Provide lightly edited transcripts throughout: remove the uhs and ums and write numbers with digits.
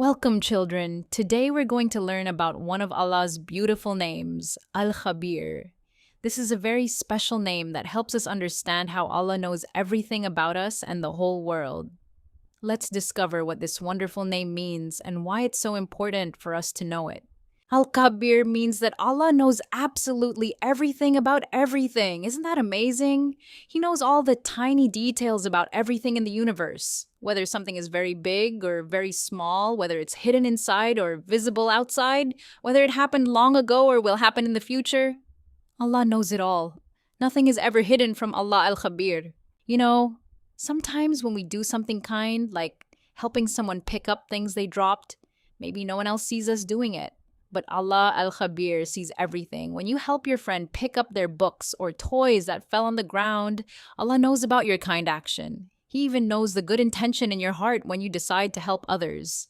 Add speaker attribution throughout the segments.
Speaker 1: Welcome, children. Today we're going to learn about one of Allah's beautiful names, Al-Khabeer. This is a very special name that helps us understand how Allah knows everything about us and the whole world. Let's discover what this wonderful name means and why it's so important for us to know it. Al-Khabeer means that Allah knows absolutely everything about everything. Isn't that amazing? He knows all the tiny details about everything in the universe. Whether something is very big or very small, whether it's hidden inside or visible outside, whether it happened long ago or will happen in the future. Allah knows it all. Nothing is ever hidden from Allah Al-Khabeer. Sometimes when we do something kind, like helping someone pick up things they dropped, maybe no one else sees us doing it. But Allah Al-Khabeer sees everything. When you help your friend pick up their books or toys that fell on the ground, Allah knows about your kind action. He even knows the good intention in your heart when you decide to help others.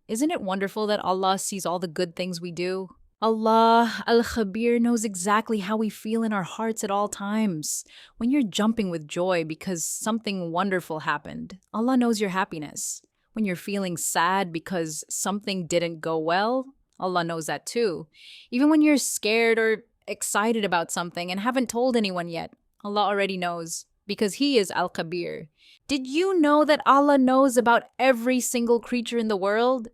Speaker 1: Isn't it wonderful that Allah sees all the good things we do? Allah Al-Khabeer knows exactly how we feel in our hearts at all times. When you're jumping with joy because something wonderful happened, Allah knows your happiness. When you're feeling sad because something didn't go well, Allah knows that too. Even when you're scared or excited about something and haven't told anyone yet, Allah already knows because He is Al-Khabeer. Did you know that Allah knows about every single creature in the world?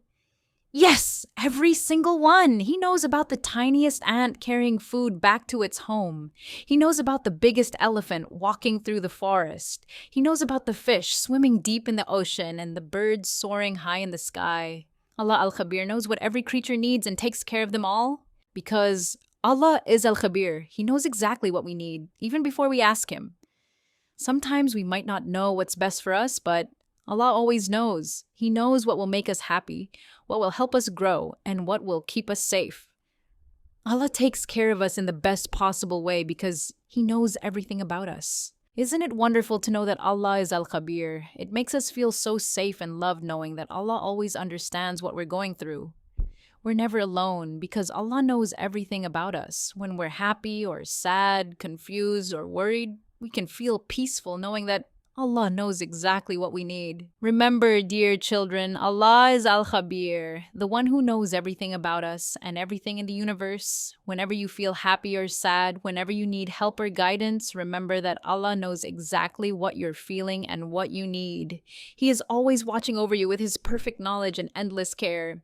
Speaker 1: Yes, every single one. He knows about the tiniest ant carrying food back to its home. He knows about the biggest elephant walking through the forest. He knows about the fish swimming deep in the ocean and the birds soaring high in the sky. Allah Al-Khabeer knows what every creature needs and takes care of them all. Because Allah is Al-Khabeer. He knows exactly what we need, even before we ask Him. Sometimes we might not know what's best for us, but Allah always knows. He knows what will make us happy, what will help us grow, and what will keep us safe. Allah takes care of us in the best possible way because He knows everything about us. Isn't it wonderful to know that Allah is Al-Khabeer? It makes us feel so safe and loved knowing that Allah always understands what we're going through. We're never alone because Allah knows everything about us. When we're happy or sad, confused or worried, we can feel peaceful knowing that Allah knows exactly what we need. Remember, dear children, Allah is Al-Khabeer, the one who knows everything about us and everything in the universe. Whenever you feel happy or sad, whenever you need help or guidance, remember that Allah knows exactly what you're feeling and what you need. He is always watching over you with His perfect knowledge and endless care.